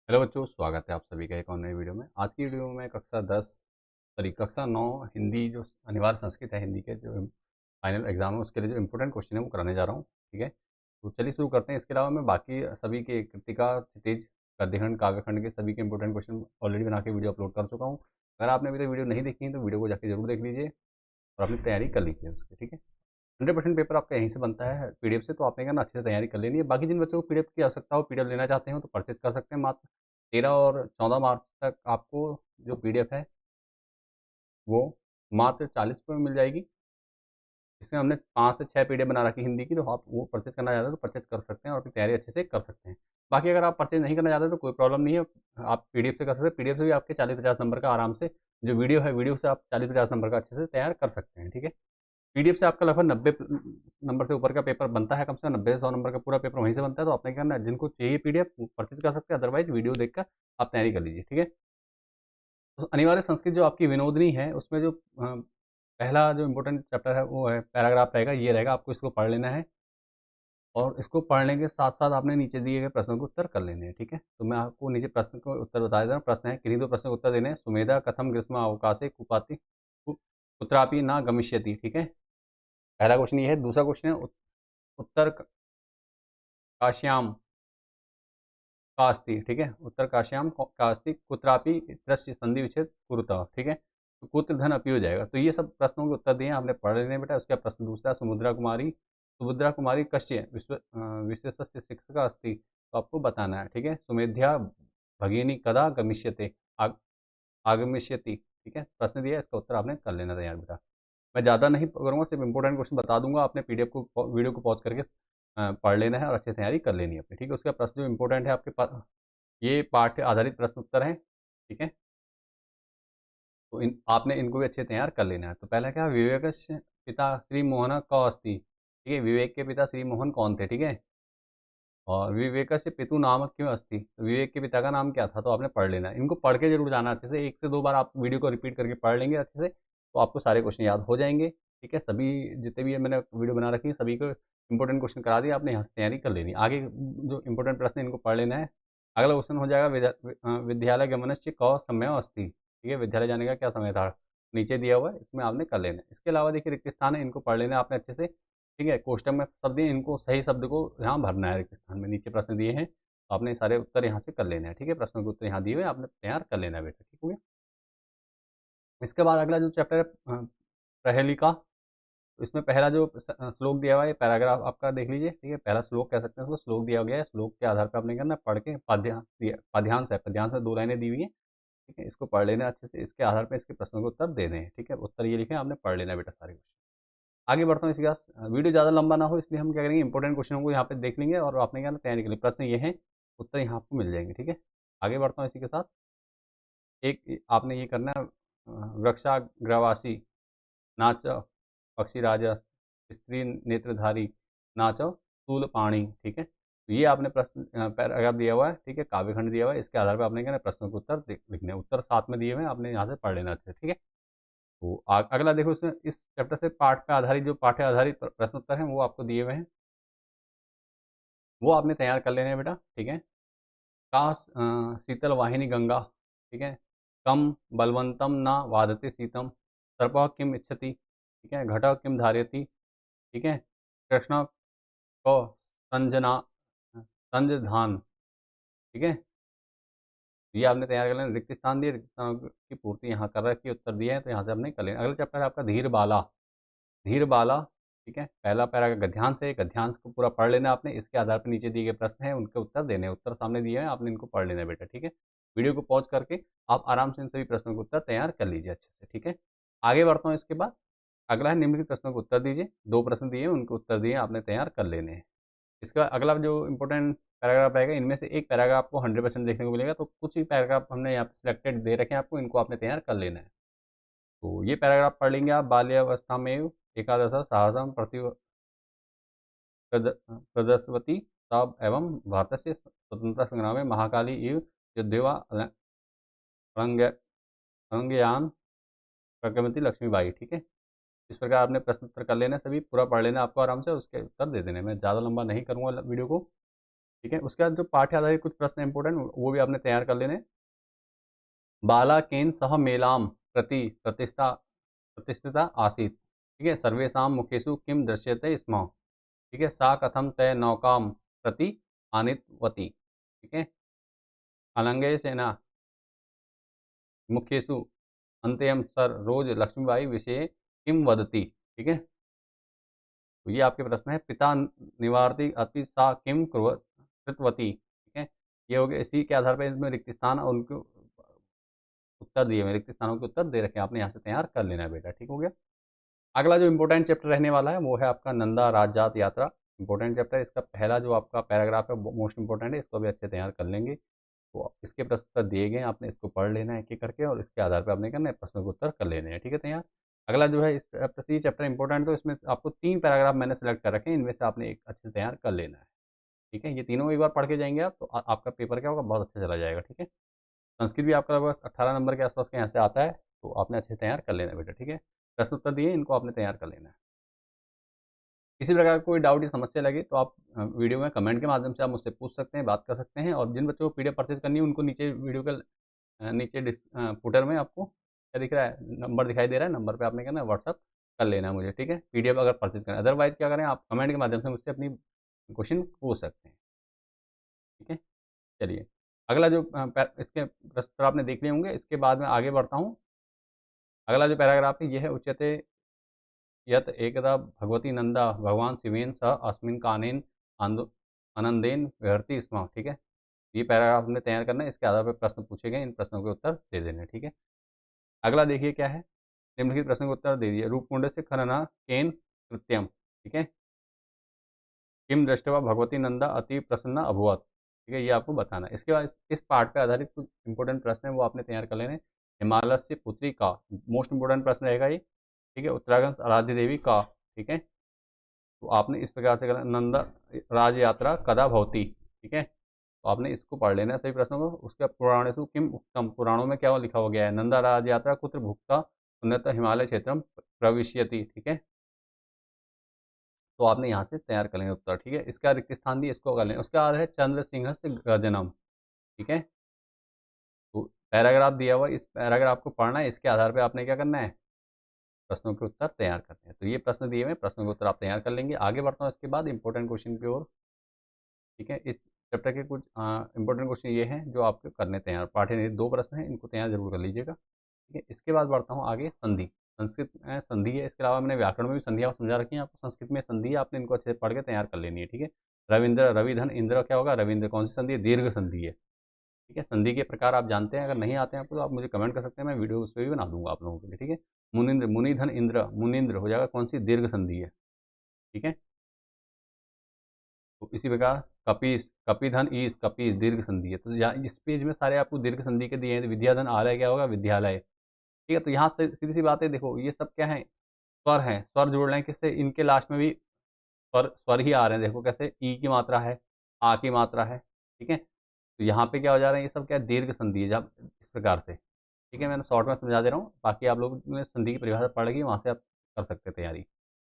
Hello बच्चों, स्वागत है आप सभी का एक और नई वीडियो में। आज की वीडियो में मैं कक्षा 9 हिंदी जो अनिवार्य संस्कृत है, हिंदी के जो फाइनल एग्जाम है उसके लिए जो इम्पोर्टेंट क्वेश्चन है वो कराने जा रहा हूँ। ठीक है, तो चलिए शुरू करते हैं। इसके अलावा मैं बाकी सभी के कृतिका, क्षितिज, गद्यखंड, काव्यखंड के सभी के इंपॉर्टेंट क्वेश्चन ऑलरेडी बना के वीडियो अपलोड कर चुका हूँ। अगर आपने अभी तक वीडियो नहीं देखी है तो वीडियो को जाकर जरूर देख लीजिए और अपनी तैयारी कर लीजिए उसकी। ठीक है, 100% पेपर आपका यहीं से बनता है पीडीएफ से, तो आपने क्या ना अच्छे से तैयारी कर लेनी है। बाकी जिन बच्चों को पीडीएफ की आवश्यकता हो, पीडीएफ लेना चाहते हो तो परचेज कर सकते हैं। मात्र 13 और 14 मार्च तक आपको जो पीडीएफ है वो मात्र 40 रुपये में मिल जाएगी। इसमें हमने 5 से 6 पीडीएफ बना रखी हिंदी की, तो आप वो परचेज करना चाहते हो तो परचेज कर सकते हैं और अपनी तैयारी अच्छे से कर सकते हैं। बाकी अगर आप परचेज नहीं करना चाहते तो कोई प्रॉब्लम नहीं है, आप पीडीएफ से कर सकते हैं। पीडीएफ से भी आपके 40-50 नंबर का आराम से, जो वीडियो है वीडियो से आप 40-50 नंबर का अच्छे से तैयार कर सकते हैं। ठीक है, पीडीएफ से आपका लगभग 90 नंबर से ऊपर का पेपर बनता है, कम से कम 90 से 100 नंबर का पूरा पेपर वहीं से बनता है। तो आपने क्या करना है, जिनको चाहिए पीडीएफ वो परचेज कर सकते हैं, अदरवाइज वीडियो देखकर आप तैयारी कर लीजिए। ठीक है, तो अनिवार्य संस्कृत जो आपकी विनोदनी है उसमें जो पहला जो इम्पोर्टेंट चैप्टर है वो है पैराग्राफ रहेगा, ये रहेगा, आपको इसको पढ़ लेना है और इसको पढ़ने के साथ साथ आपने नीचे दिए गए प्रश्नों के उत्तर कर लेने हैं। ठीक है, तो मैं आपको नीचे प्रश्न के उत्तर बता देता हूँ। प्रश्न है, किन्हीं दो प्रश्नों के उत्तर देने हैं। सुमेधा कथम ग्रीष्म अवकाशे कुपाति कुत्रापि ना गमिष्यति। ठीक है, पहला क्वेश्चन ये है। दूसरा क्वेश्चन है, उत्तर काश्याम का अस्ति। ठीक है, उत्तर काश्याम का अस्ति कुत्रापि इत्यस्य संधि विच्छेद कुरुतः। ठीक है, तो कुत्र धन अपी हो जाएगा। तो ये सब प्रश्नों के उत्तर दिए हैं, आपने पढ़ लेने हैं बेटा। उसका प्रश्न दूसरा, सुभद्रा कुमारी कश्य विशेषस्य शिक्षक अस्ति, तो आपको बताना है। ठीक है, सुमेध्या भगिनी कदा गमिष्यते आगमिष्यति। ठीक है, प्रश्न दिया है, इसका उत्तर आपने कर लेना तैयार बेटा। मैं ज़्यादा नहीं करूँगा, सिर्फ इंपॉर्टेंट क्वेश्चन बता दूंगा। आपने पीडीएफ को, वीडियो को पॉज करके पढ़ लेना है और अच्छे से तैयारी कर लेनी है अपनी। ठीक है, उसका प्रश्न जो इंपॉर्टेंट है आपके पास, ये पाठ्य आधारित प्रश्न उत्तर हैं। ठीक है, तो इन आपने इनको भी अच्छे से तैयार कर लेना है। तो पहला क्या, विवेक पिता श्री मोहन क अस्ति। ठीक है, विवेक के पिता श्री मोहन कौन थे? ठीक है, और विवेक से पितु नाम क्यों अस्ति, तो विवेक के पिता का नाम क्या था? तो आपने पढ़ लेना है। इनको पढ़ के जरूर जाना अच्छे से, 1 से 2 बार आप वीडियो को रिपीट करके पढ़ लेंगे अच्छे से तो आपको सारे क्वेश्चन याद हो जाएंगे। ठीक है, सभी जितने भी मैंने वीडियो बना रखी है सभी को इंपॉर्टेंट क्वेश्चन करा दिए, आपने यहाँ से तैयारी कर लेनी है। आगे जो इंपॉर्टेंट प्रश्न है इनको पढ़ लेना है। अगला क्वेश्चन हो जाएगा, विद्यालय गमनस्य क समय अस्ति। ठीक है, विद्यालय जाने का क्या समय था? नीचे दिया हुआ है, इसमें आपने कर लेना है। इसके अलावा देखिए रिक्त स्थान है, इनको पढ़ लेना है आपने अच्छे से। ठीक है, कोष्टक में शब्द दिए, इनको सही शब्द को यहाँ भरना है रिक्त स्थान में। नीचे प्रश्न दिए हैं तो आपने सारे उत्तर यहाँ से कर लेना है। ठीक है, प्रश्नों के उत्तर यहाँ दिए हुए हैं, आपने तैयार कर लेना है बेटा। ठीक हो गया। इसके बाद अगला जो चैप्टर है प्रहेलिका, तो इसमें पहला जो श्लोक दिया हुआ है, पैराग्राफ आपका देख लीजिए। ठीक है, पहला श्लोक कह सकते हैं उसको, श्लोक दिया गया है। श्लोक के आधार पर आपने करना है, पढ़ के पद्यांश है, 2 लाइनें दी हुई हैं। ठीक है, इसको पढ़ लेना है अच्छे से, इसके आधार पर इसके प्रश्नों के उत्तर देने हैं। ठीक है, उत्तर ये लिखे आपने, पढ़ लेना है बेटा सारे क्वेश्चन। आगे बढ़ता हूँ इसके बाद, वीडियो ज़्यादा लंबा ना हो इसलिए हम क्या करेंगे, इंपॉर्टेंट क्वेश्चनों को यहाँ पे देख लेंगे और आपने क्या तैयारी के लिए प्रश्न ये हैं, उत्तर यहाँ आपको मिल जाएंगे। ठीक है, आगे बढ़ता हूँ इसी के साथ। एक आपने ये करना है, वृक्षाग्रवासी नाच पक्षीराज स्त्री नेत्रधारी नाच शूलपाणी। ठीक है, तो ये आपने प्रश्न पैराग्राफ दिया हुआ है। ठीक है, काव्यखंड दिया हुआ है, इसके आधार पर आपने क्या है, प्रश्नों के उत्तर लिखने हैं। उत्तर साथ में दिए हुए हैं, आपने यहाँ से पढ़ लेना अच्छे से। ठीक है, तो अगला देखो, इसमें इस चैप्टर से पाठ पे आधारित जो पाठ्य आधारित प्रश्न उत्तर हैं वो आपको दिए हुए हैं, वो आपने तैयार कर लेने हैं बेटा। ठीक है, शीतल वाहिनी गंगा। ठीक है, कम बलवंतम ना वादते शीतम, सर्प किम इच्छति। ठीक है, घट किम धारयति। ठीक है, कृष्ण को संजना संजधान। ठीक है, ये आपने तैयार कर लेना। रिक्त स्थान दिए, रिक्त स्थानों की पूर्ति यहाँ कर रखी है, उत्तर दिए हैं तो यहाँ से आपने कर लेना। अगला चैप्टर है आपका धीर बाला। धीर बाला। ठीक है, पहला पैरा का गद्यांश है, गद्यांश को पूरा पढ़ लेना आपने। इसके आधार पर नीचे दिए गए प्रश्न हैं, उनके उत्तर देने हैं। उत्तर सामने दिए हैं, आपने इनको पढ़ लेना है बेटा। ठीक है, वीडियो को पॉज करके आप आराम से इन सभी प्रश्नों के उत्तर तैयार कर लीजिए अच्छे से। ठीक है, आगे बढ़ता हूँ इसके बाद। अगला है, निम्नलिखित प्रश्नों के उत्तर दीजिए। 2 प्रश्न दिए हैं, उनके उत्तर दिए आपने तैयार कर लेने हैं। इसका अगला जो इंपॉर्टेंट पैराग्राफ रहेगा, इनमें से एक पैराग्राफ आपको 100% देखने को मिलेगा। तो कुछ ही पैराग्राफ हमने यहाँ पे सिलेक्टेड दे रखे हैं आपको, इनको आपने तैयार कर लेना है। तो ये पैराग्राफ पढ़ लेंगे आप। बाल्यावस्था में एकादश साहसम प्रदर्शवती तब एवं भारत से स्वतंत्रता संग्राम में महाकाली इव युद्धेवा रंगयान प्रगमति लक्ष्मीबाई। ठीक है, इस प्रकार आपने प्रश्न उत्तर कर लेना, सभी पूरा पढ़ लेना आपको आराम से, उसके उत्तर दे देने। मैं ज़्यादा लंबा नहीं करूँगा वीडियो को। ठीक है। उसके बाद जो पाठ्य आधारित कुछ प्रश्न इंपॉर्टेंट वो भी आपने तैयार कर लेने। बालाकेन सह मेलाम प्रति प्रतिष्ठिता आसीत्। ठीक है। सर्वेषां मुखेषु किं दृश्यते स्म। ठीक है। सा कथम तय नौकाम प्रति आनीतवती। ठीक है। अनंगे सेना मुख्येषु अंत्यम सर रोज लक्ष्मीबाई विषय किम वदती। ठीक है। तो ये आपके प्रश्न है। पिता निवारती अति सा किम कृतवती। ठीक है। ये हो गया। इसी के आधार पर इसमें रिक्त स्थान और उनके उत्तर दिए हुए रिक्त स्थानों के उत्तर दे रखे हैं, आपने यहाँ से तैयार कर लेना है बेटा। ठीक हो गया। अगला जो इंपॉर्टेंट चैप्टर रहने वाला है वो है आपका नंदा राजजात यात्रा। इंपॉर्टेंट चैप्टर है। इसका पहला जो आपका पैराग्राफ है वो मोस्ट इंपॉर्टेंट है, इसको भी अच्छे तैयार कर लेंगे। तो इसके प्रश्न उत्तर दिए गए हैं, आपने इसको पढ़ लेना है एक-एक करके और इसके आधार पे आपने करना है प्रश्नों के उत्तर कर लेने हैं। ठीक है तैयार। अगला जो है इस ये चैप्टर इंपॉर्टेंट, तो इसमें आपको 3 पैराग्राफ मैंने सेलेक्ट कर रखे हैं, इनमें से आपने एक अच्छे से तैयार कर लेना है। ठीक है। ये तीनों एक बार पढ़ के जाएँगे आप तो आपका पेपर क्या होगा, बहुत अच्छा चला जाएगा। ठीक है। संस्कृत भी आपका बस 18 नंबर के आस-पास के यहाँ से आता है, तो आपने अच्छे से तैयार कर लेना है बेटा। ठीक है। प्रश्न उत्तर दिए, इनको आपने तैयार कर लेना है। किसी प्रकार का कोई डाउट या समस्या लगे तो आप वीडियो में कमेंट के माध्यम से आप मुझसे पूछ सकते हैं, बात कर सकते हैं। और जिन बच्चों को पीडीएफ परचेज़ करनी है उनको नीचे वीडियो के नीचे फुटर में आपको क्या दिख रहा है, नंबर दिखाई दे रहा है, नंबर पे आपने क्या करना है, व्हाट्सअप कर लेना है मुझे। ठीक है। पीडीएफ अगर परचेज़ करें, अदरवाइज़ क्या करें, आप कमेंट के माध्यम से मुझसे अपनी क्वेश्चन पूछ सकते हैं। ठीक है। चलिए, अगला जो इसके प्रश्न आपने देख लिए होंगे, इसके बाद मैं आगे बढ़ता हूँ। अगला जो पैराग्राफ है ये है, उच्यते यत एकदा भगवती नंदा भगवान शिवेन सह अस्मिन् कानेन आनंदेन विहरति स्म। ठीक है। ये पैराग्राफ हमने तैयार करना है, इसके आधार पर प्रश्न पूछे गए, इन प्रश्नों के उत्तर दे देने हैं। ठीक है। अगला देखिए क्या है, निम्नलिखित प्रश्न का उत्तर दे दिए। रूपकुंड से खनना केन कृत्यम। ठीक है। किम दृष्ट्वा भगवती नंदा अति प्रसन्न अभवत। ठीक है। ये आपको बताना है। इसके बाद इस पार्ट पे आधारित कुछ इंपॉर्टेंट प्रश्न है वो आपने तैयार कर लेने। हिमालय से पुत्री का मोस्ट इंपॉर्टेंट प्रश्न रहेगा ये। ठीक है। उत्तराखंड आराध्य देवी का। ठीक है। तो आपने इस प्रकार से करना, नंदा राज यात्रा कदा भवती। ठीक है। तो आपने इसको पढ़ लेना है सभी प्रश्नों को। उसके पुराणेषु किम उक्तम, पुराणों में क्या लिखा हो गया है, नंदा राज यात्रा कुत्र भुक्ता उन्नत हिमालय क्षेत्रम प्रविश्यति। ठीक है। तो आपने यहाँ से तैयार कर लेंगे उत्तर। ठीक है। इसका रिक्त स्थान दिए, इसको कर लें। उसके बाद है चंद्र सिंह से गर्जनम। ठीक है। तो पैराग्राफ दिया हुआ, इस पैराग्राफ को पढ़ना है, इसके आधार पर आपने क्या करना है, प्रश्नों के उत्तर तैयार करने हैं। तो ये प्रश्न दिए हुए, प्रश्नों के उत्तर आप तैयार कर लेंगे। आगे बढ़ता हूँ इसके बाद इंपॉर्टेंट क्वेश्चन की ओर। ठीक है। इस चैप्टर के कुछ इंपॉर्टेंट क्वेश्चन ये हैं जो आपके करने तैयार, पाठ्य निहित 2 प्रश्न हैं, इनको तैयार जरूर कर लीजिएगा। ठीक है। इसके बाद बढ़ता हूँ आगे, संधि। संस्कृत में संधि है, इसके अलावा मैंने व्याकरण में भी संधियाँ समझा रखी हैं आपको। संस्कृत में संधि है, आपने इनको अच्छे से पढ़ के तैयार कर लेनी है। ठीक है। रविंद्र, रविधन, इंद्र क्या होगा, रविंद्र कौन सी संधि है, दीर्घ संधि है। ठीक है। संधि के प्रकार आप जानते हैं, अगर नहीं आते हैं आपको तो आप मुझे कमेंट कर सकते हैं, मैं वीडियो उस पर भी बना दूंगा आप लोगों के लिए। ठीक है। मुनिंद्र, मुनिधन इंद्र, मुनिंद्र हो जाएगा कौन सी, दीर्घ संधि है। ठीक है। तो इसी प्रकार कपीस, कपिधन ईस, कपीस दीर्घ संधि है। तो यहाँ इस पेज में सारे आपको दीर्घ संधि के दिए हैं। विद्याधन आलय क्या होगा, विद्यालय। ठीक है। तो यहाँ से सीधी सी बात है, देखो ये सब क्या है, स्वर हैं। स्वर जोड़ रहे हैं किससे, इनके लास्ट में भी स्वर स्वर ही आ रहे हैं। देखो कैसे, ई की मात्रा है, आ की मात्रा है। ठीक है। तो यहाँ पे क्या हो जा रहा है, ये सब क्या है, दीर्घ संधि है, जब इस प्रकार से। ठीक है। मैंने शॉर्ट में समझा दे रहा हूँ, बाकी आप लोग ने संधि की परिभाषा पढ़ ली, वहाँ से आप कर सकते हैं तैयारी।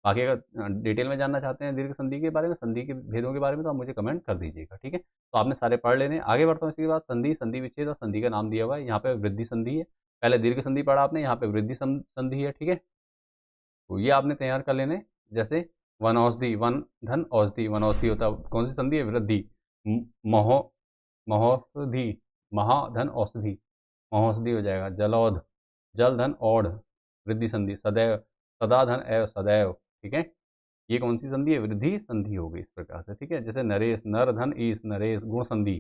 बाकी अगर डिटेल में जानना चाहते हैं दीर्घ संधि के बारे में, संधि के भेदों के बारे में, तो आप मुझे कमेंट कर दीजिएगा। ठीक है। तो आपने सारे पढ़ लेने। आगे बढ़ता हूँ इसके बाद, संधि, संधि विच्छेद और संधि का नाम दिया हुआ है। यहाँ पे वृद्धि संधि है, पहले दीर्घ संधि पढ़ा आपने, यहाँ पे वृद्धि संधि है। ठीक है। तो ये आपने तैयार कर लेने। जैसे वन औषधि, वन धन औषधि, वन औषधि होता है कौन सी संधि है, वृद्धि। महो महोषधि, महाधन औषधि, महोषधि हो जाएगा। जलौध, जल धन औढ़, वृद्धि संधि। सदैव, सदा धन एव, सदैव। ठीक है। ये कौन सी संधि है, वृद्धि संधि होगी इस प्रकार से। ठीक है। जैसे नरेश, नर धन ईस, नरेश, गुण संधि।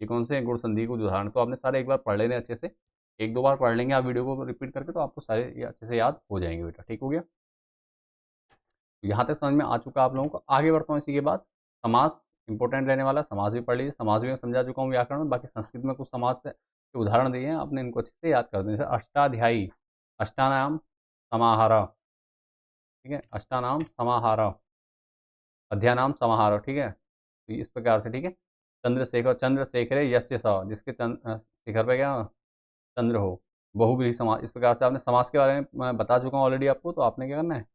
ये कौन से हैं, गुण संधि को उदाहरण। तो आपने सारे एक बार पढ़ लेने अच्छे से, एक दो बार पढ़ लेंगे आप वीडियो को रिपीट करके, तो आपको सारे ये अच्छे से याद हो जाएंगे बेटा। ठीक हो गया। यहाँ तक समझ में आ चुका आप लोगों को। आगे बढ़ता हूँ इसी के बाद, समास इंपॉर्टेंट रहने वाला। समास भी पढ़ लीजिए, समास भी मैं समझा चुका हूँ व्याकरण में। बाकी संस्कृत में कुछ समास के उदाहरण दिए हैं, आपने इनको अच्छे से याद कर दें। जैसे अष्टाध्यायी, अष्टानाम समाहार। ठीक है। अष्टानाम समाहार, अध्यानाम समाहार। ठीक है। तो इस प्रकार से। ठीक है। चंद्रशेखर, चंद्रशेखरे यस्य स, जिसके शिखर पे क्या चंद्र हो। बहुब्रीहि समास, इस प्रकार से आपने समास के बारे में मैं बता चुका हूँ ऑलरेडी आपको, तो आपने क्या करना है,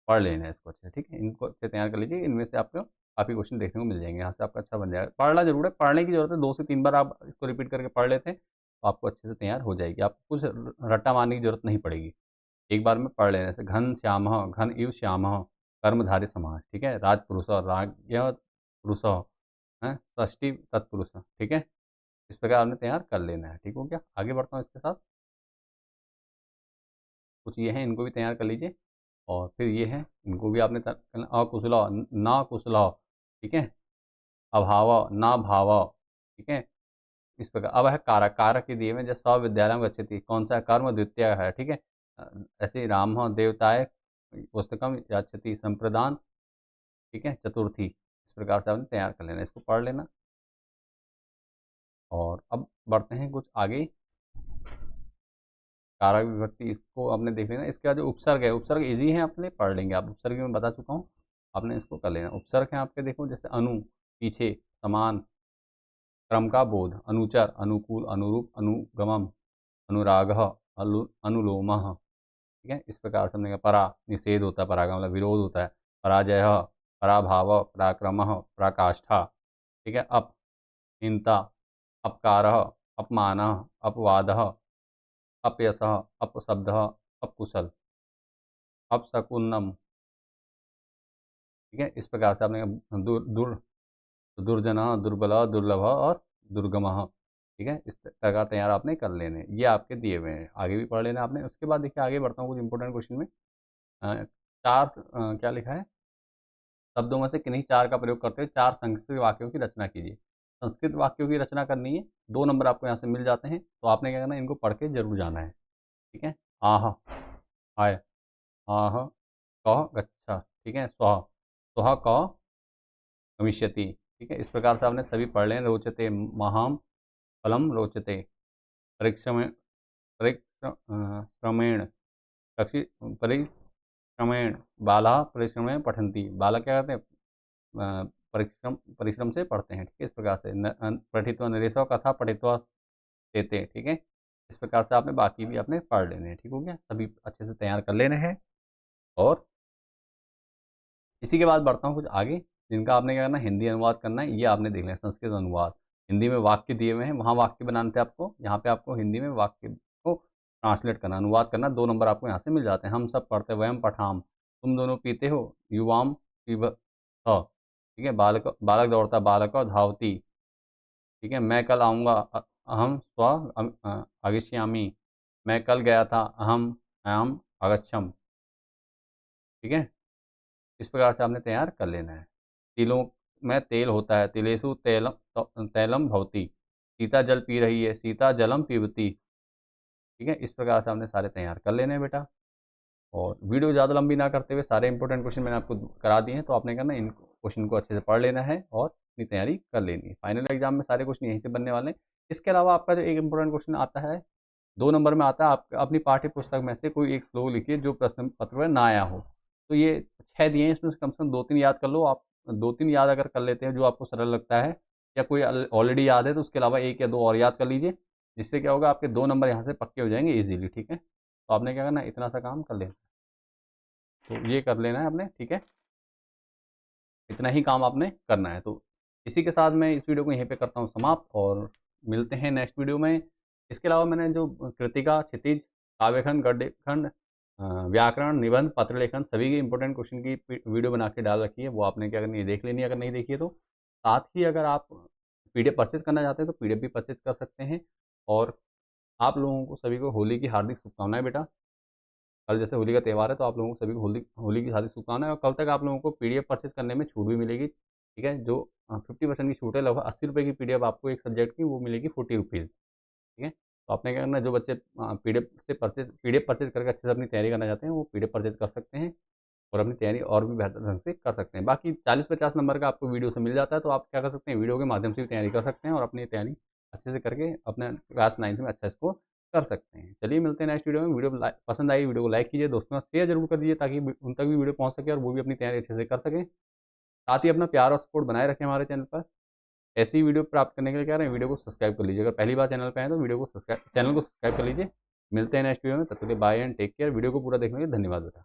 पढ़ लेना है इसको अच्छे से। ठीक है। इनको अच्छे तैयार कर लीजिए, इनमें से आपको काफ़ी क्वेश्चन देखने को मिल जाएंगे, यहाँ से आपका अच्छा बन जाएगा। पढ़ना जरूर है, पढ़ने की जरूरत है, 2 से 3 बार आप इसको रिपीट करके पढ़ लेते हैं तो आपको अच्छे से तैयार हो जाएगी, आपको कुछ रट्टा मारने की जरूरत नहीं पड़ेगी, एक बार में पढ़ लेने से। घन श्यामः, घन इव श्यामः, कर्मधारय समास, ठीक है। राजपुरुषः, राज्ञ पुरुषः, हैं, षष्ठी तत्पुरुष, ठीक है। इस प्रकार आपने तैयार कर लेना है, ठीक हो गया। आगे बढ़ता हूँ इसके साथ, कुछ ये हैं, इनको भी तैयार कर लीजिए। और फिर ये है, इनको भी आपने करना। अकुशल, ना कुशल, ठीक है। अभाव, ना भाव, ठीक है। इस प्रकार अब है कारक, कारक के दिए हुए जैसे सविद्यालयम गच्छति, कौन सा कर्म द्वितीय है, ठीक है। ऐसे राम देवताय पुस्तकम याचति, संप्रदान, ठीक है, चतुर्थी। इस प्रकार से आपने तैयार कर लेना, इसको पढ़ लेना। और अब बढ़ते हैं कुछ आगे, कारक विभक्ति इसको आपने देख लेना। इसके बाद जो उपसर्ग है, उपसर्ग इजी है, आपने पढ़ लेंगे आप, उपसर्ग में बता चुका हूँ, आपने इसको कर लेना। उपसर्ग है आपके, देखो जैसे अनु, पीछे, समान, क्रम का बोध, अनुचर, अनुकूल, अनुरूप, अनुगमम, अनुराग, अनुलोम, ठीक है। इस प्रकार से हमने कहा परा, निषेध होता है, परा का मतलब विरोध होता है। पराजय, पराभाव, पराक्रम, पराकाष्ठा, ठीक है। अप, हिंता, अपकार, अपमान, अपवाद, अपयश, अपशब्द, अपकुशल, अपशकुनम, ठीक है। इस प्रकार से आपने दुर्जन, दुर्बल, दुर्लभ और दुर्गम, ठीक है। इस प्रकार तैयार आपने कर लेने, ये आपके दिए हुए हैं, आगे भी पढ़ लेना आपने। उसके बाद देखिए आगे बढ़ता हूँ कुछ इंपॉर्टेंट क्वेश्चन में। चार क्या लिखा है, शब्दों में से किन्हीं चार का प्रयोग करते हुए चार संस्कृत वाक्यों की रचना कीजिए। संस्कृत वाक्यों की रचना करनी है, 2 नंबर आपको यहाँ से मिल जाते हैं, तो आपने क्या करना है, इनको पढ़ के जरूर जाना है, ठीक है। आह, आय, आह, कह, गच्छा, ठीक है। स्वः, स्वः कह, गमिष्यति, ठीक है। इस प्रकार से आपने सभी पढ़ लें। रोचते महाम फलम रोचते, परिश्रम, परिश्रमेण, परिश्रमेण बाला परिश्रमेण पठन्ति, बालक क्या करते हैं, परिश्रम परिश्रम से पढ़ते हैं, ठीक है। इस प्रकार से पठित्वा नरेशव कथा पठित्वा देते, ठीक है। इस प्रकार से आपने बाकी भी अपने पढ़ लेने हैं, ठीक हो गया, सभी अच्छे से तैयार कर लेने हैं। और इसी के बाद बढ़ता हूँ कुछ आगे, जिनका आपने क्या करना है, हिंदी अनुवाद करना है, ये आपने देख लें। संस्कृत अनुवाद, हिंदी में वाक्य दिए हुए हैं, वहाँ वाक्य बनाने थे आपको, यहाँ पे आपको हिंदी में वाक्य को ट्रांसलेट करना, अनुवाद करना। 2 नंबर आपको यहाँ से मिल जाते हैं। हम सब पढ़ते, वयम पठाम, तुम दोनों पीते हो, युवाम पिबथ, ठीक है। बालक, बालक दौड़ता, बालक धावती, ठीक है। मैं कल आऊँगा, अहम स्व आगच्छामि, मैं कल गया था, अहम अहम आगच्छम, ठीक है। इस प्रकार से आपने तैयार कर लेना है। तिलों में तेल होता है, तिलेषु तैलम, तैलम भवति, सीता जल पी रही है, सीता जलम पीबती, ठीक है। इस प्रकार से आपने सारे तैयार कर लेने हैं बेटा। और वीडियो ज़्यादा लंबी ना करते हुए सारे इंपॉर्टेंट क्वेश्चन मैंने आपको करा दिए हैं, तो आपने करना इन क्वेश्चन को अच्छे से पढ़ लेना है और अपनी तैयारी कर लेनी है। फाइनल एग्जाम में सारे क्वेश्चन यहीं से बनने वाले हैं। इसके अलावा आपका जो एक इंपॉर्टेंट क्वेश्चन आता है, 2 नंबर में आता है, आप अपनी पाठ्य पुस्तक में से कोई एक श्लोक लिखिए जो प्रश्न पत्र में ना आया हो। तो ये 6 दिए हैं, इसमें से कम 2-3 याद कर लो आप। 2-3 याद अगर कर लेते हैं जो आपको सरल लगता है, या कोई ऑलरेडी याद है तो उसके अलावा 1 या 2 और याद कर लीजिए, जिससे क्या होगा, आपके 2 नंबर यहाँ से पक्के हो जाएंगे इजीली, ठीक है। तो आपने क्या करना है, इतना सा काम कर लेना, तो ये कर लेना है आपने, ठीक है। इतना ही काम आपने करना है। तो इसी के साथ मैं इस वीडियो को यहीं पे करता हूँ समाप्त, और मिलते हैं नेक्स्ट वीडियो में। इसके अलावा मैंने जो कृतिका, क्षितिज, काव्यखंड, गद्यखंड, व्याकरण, निबंध, पत्र लेखन, सभी के इंपॉर्टेंट क्वेश्चन की वीडियो बना के डाल रखी है, वो आपने क्या करनी है, देख लेनी है अगर नहीं देखी है तो। साथ ही अगर आप पीडीएफ परचेज करना चाहते हैं तो पीडीएफ भी परचेज कर सकते हैं। और आप लोगों को सभी को होली की हार्दिक शुभकामनाएं बेटा। कल जैसे होली का त्यौहार है, तो आप लोगों को सभी को होली होली की हार्दिक शुभकामनाएं। और कल तक आप लोगों को पीडीएफ परचेज करने में छूट भी मिलेगी, ठीक है। जो 50% की छूट है, लगभग 80 रुपये की पीडीएफ आपको एक सब्जेक्ट की, वो मिलेगी 40 रुपीज़, ठीक है। तो आपने क्या करना है, जो बच्चे पीडीएफ परचेज करके अच्छे से अपनी तैयारी करना चाहते हैं, वो पीडीएफ परचेज कर सकते हैं और अपनी तैयारी और भी बेहतर ढंग से कर सकते हैं। बाकी 40-50 नंबर का आपको वीडियो से मिल जाता है, तो आप क्या कर सकते हैं, वीडियो के माध्यम से भी तैयारी कर सकते हैं और अपनी तैयारी अच्छे से करके अपने क्लास 9th में अच्छा स्कोर कर सकते हैं। चलिए मिलते हैं नेक्स्ट वीडियो में। वीडियो पसंद आई, वीडियो को लाइक कीजिए, दोस्तों में शेयर जरूर कर दीजिए, ताकि उन तक भी वीडियो पहुंच सके और वो भी अपनी तैयारी अच्छे से कर सकें। साथ ही अपना प्यार और सपोर्ट बनाए रखें हमारे चैनल पर। ऐसी वीडियो प्राप्त करने के लिए क्या करें, वीडियो को सब्सक्राइब कर लीजिए। अगर पहली बार चैनल पर आए तो चैनल को सब्सक्राइब कर लीजिए। मिलते हैं नेक्स्ट वीडियो में, तब तक के लिए bye and take care. Video को पूरा देखने के लिए धन्यवाद बेटा।